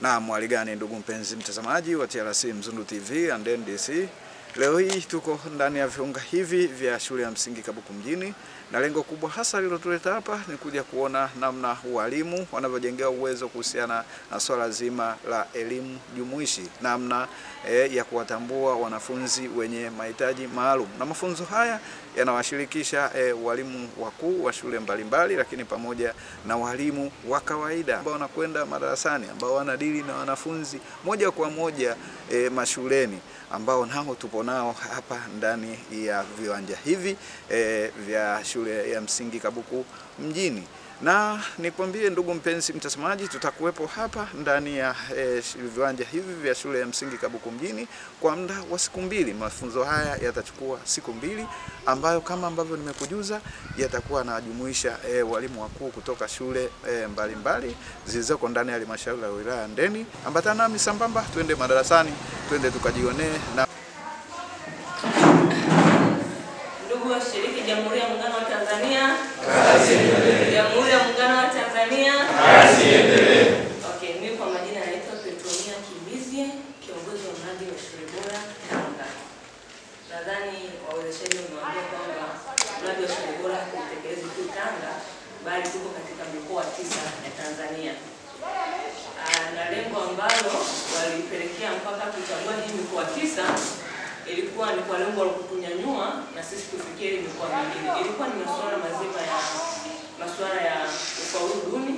Na mwali gani ndugu mpenzi mtazamaji wa TRC Mzundu TV and NDC. Leo hii tuko ndani ya viunga hivi vya shule ya msingi Kabuku mjini, na lengo kubwa hasa lilotuleta hapa ni kuja kuona namna walimu wanavyojengea uwezo kuhusiana na swala zima la elimu jumuishi, namna ya kuwatambua wanafunzi wenye mahitaji maalum. Na mafunzo haya yanawashirikisha walimu wakuu wa shule mbalimbali, lakini pamoja na walimu wa kawaida ambao wanakwenda madarasani, ambao wanadili na wanafunzi moja kwa moja mashuleni, ambao nao tupo nao hapa ndani ya viwanja hivi vya shule ya msingi Kabuku mjini. Na nikwambie ndugu mpenzi mtazamaji, tutakuwepo hapa ndani ya viwanja hivi vya shule ya msingi Kabuku mjini kwa muda wa siku 2. Mafunzo haya yatachukua siku 2, ambayo kama ambavyo nimekujuza yatakuwa yanajumuisha walimu wakuu kutoka shule mbalimbali zilizoko ndani ya halmashauri ya wilaya Ndeni. Ambatana nami sambamba, twende madarasani, twende tukajionee. Na ndugu washiriki, Jamhuri ya Muungano wa Tanzania, kazi endelee. Jamhuri ya Muungano wa Tanzania, kazi endelee. Okay, mimi kwa majina naitwa Petronia Kibizie, kiongozi wa mradi wa shule bora Tanga. Nadhani wawezeshaji wamewaambia kwamba mradi wa shule bora hautekelezwi tu Tanga, bali tuko katika mikoa 9 ya Tanzania. Na lengo ambalo walipelekea mpaka kuchagua hii mikoa 9 ilikuwa ni kwa lengo la kutunyanyua na sisi tufikie mikoa mingine. Ilikuwa ni masuala ya ufaulu duni,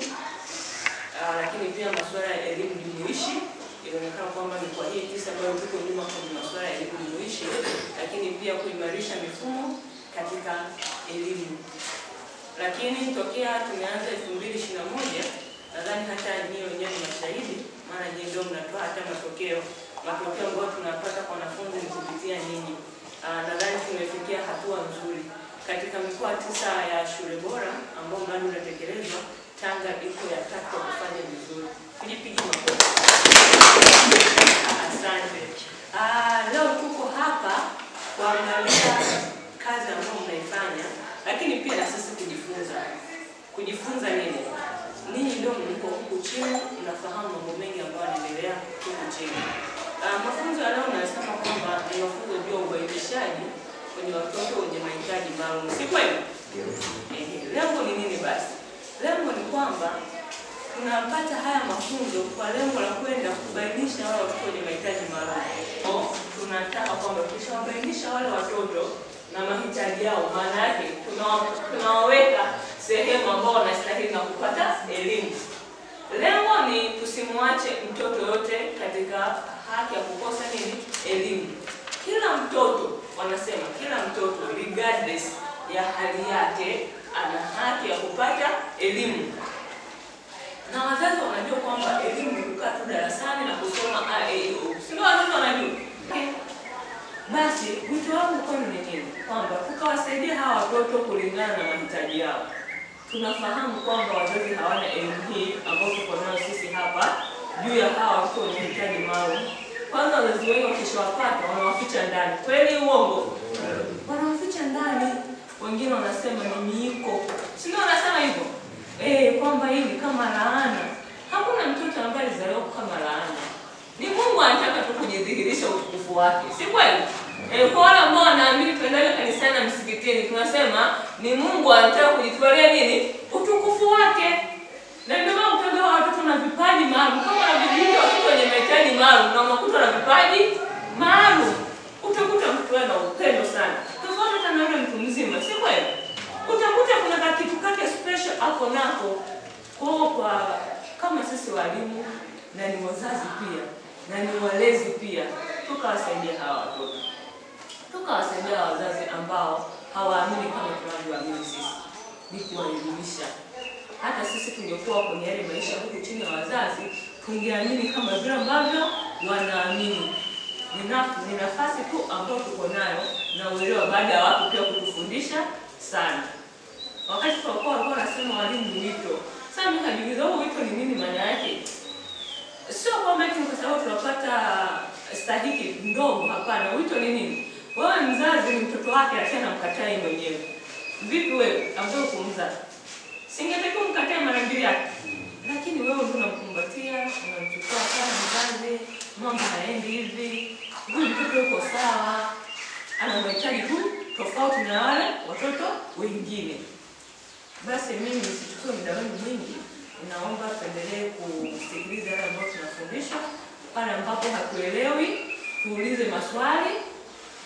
lakini pia masuala ya elimu jumuishi. Ilionekana kwamba mikoa hii 9 ambayo tuko nyuma kwenye masuala ya elimu jumuishi, lakini pia kuimarisha mifumo katika elimu. Lakini tokea tumeanza 2021, nadhani hata nyinyi wenyewe ni mashahidi, maana nyinyi ndio mnatoa hata matokeo ambayo tunapata kwa wanafunzi ni kupitia nyinyi. Nadhani tumefikia hatua nzuri katika mikoa 9 ya shule bora ambao mradi unatekelezwa. Tanga iko ya 3 kufanya vizuri. Kujipigi makofi. Asante. Leo tuko hapa kuangalia kazi ambayo mnaifanya, lakini pia na sisi kujifunza. Kujifunza nini? Ninyi ndio mliko huku chini, mnafahamu mambo mengi ambayo yanaendelea huku chini. Mafunzo ya leo nasema kwamba ni mafunzo juu ya ubainishaji kwenye watoto wenye mahitaji maalum. Si kweli? Lengo ni nini basi? Lengo ni kwamba tunapata haya mafunzo kwa lengo la kwenda kubainisha wale watoto wenye mahitaji maalum. Tunataka kwamba tukishabainisha wale watoto na mahitaji yao, maana yake tunawaweka sehemu ambao wanastahili na kupata elimu. Lengo ni tusimwache mtoto yote katika haki ya kukosa nini? Elimu. Kila mtoto, wanasema kila mtoto regardless ya hali yake ana haki ya kupata elimu. Na wazazi wanajua kwamba elimu ni kukaa tu darasani na kusoma A-E-I-O. Sio wazazi wanajua. Basi wito wangu kwenu ni nini? Kwamba tukawasaidia hawa watoto kulingana na mahitaji yao. Tunafahamu kwamba wazazi hawana elimu hii ambayo tuko nayo sisi hapa juu ya hawa watoto wenye mahitaji maalum. Kwanza wazazi wengi wakishawapata wanawaficha ndani. Kweli uongo? Wanawaficha ndani. Wengine wanasema ni miiko. Sio wanasema hivyo? Kwamba hii ni kama laana. Hakuna mtoto ambaye alizaliwa kama laana. Ni Mungu anataka tu kujidhihirisha utukufu wake. Si kweli? Kwa wale ambao wanaamini tuendelee kanisani na msikitini, tunasema ni Mungu anataka kujitolea nini? Utukufu wake. Na ndio maana mtoto wa watoto na vipaji maalum. Kama unavijiita watoto wenye mahitaji maalum na unakuta na vipaji maalum, utakuta mtu ana upendo sana. Tofauti na yule mtu mzima, si kweli? Utakuta kuna kitu kake special hapo nako. Kwa kama sisi walimu na ni wazazi pia na ni walezi pia, tukawasaidia hawa watoto. Tukawasaidia wazazi ambao hawaamini kama tunavyoamini sisi. Ni kuwaelimisha. Hata sisi tungekuwa kwenye yale maisha huku chini ya wazazi, tungeamini kama vile ambavyo wanaamini. Ni nafasi tu ambayo tuko nayo na uelewa baada ya watu pia kutufundisha sana. Wakati tulikuwa wanasema walimu ni wito. Sasa mimi najiuliza wito ni nini maana yake? Sio kwamba eti kwa sababu tunapata stahiki ndogo, hapana. Wito ni nini? Wewe mzazi ni mtoto wake tena mkatai mwenyewe. Vipi wewe ambaye kumzaa? Singetakiwa mkatae mara mbili yake. lakini wewe unamkumbatia, unamchukua kama mzazi, mambo haendi hivi, huyu mtoto yuko sawa, ana mahitaji tu tofauti na wale watoto wengine. Basi mimi nisichukue muda wangu mwingi, naomba tuendelee kusikiliza yale ambayo tunafundishwa. Pale ambapo hatuelewi, tuulize maswali,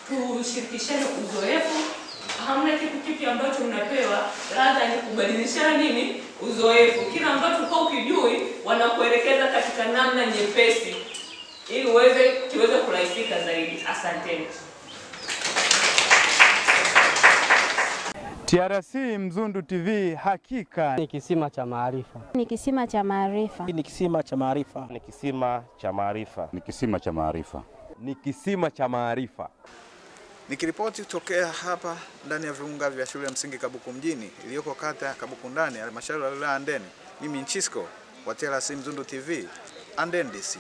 tushirikishane uzoefu. Hamna kitu kipi ambacho unapewa, labda ni kubadilishana nini? Uzoefu. Kila ambacho kwa ukijui, wanakuelekeza katika namna nyepesi ili kiweze kurahisika zaidi. Asanteni. TRC Mzundu TV hakika ni kisima cha maarifa. Ni kisima cha maarifa. Ni kisima cha maarifa. Ni kisima cha maarifa. Ni kisima cha maarifa. Ni kisima cha maarifa. Nikiripoti kutokea hapa ndani ya viunga vya shule ya msingi Kabuku mjini iliyoko kata ya Kabuku ndani halmashauri ya wilaya Handeni, mimi Nchisco wa TRC Mzundu TV, Handeni DC.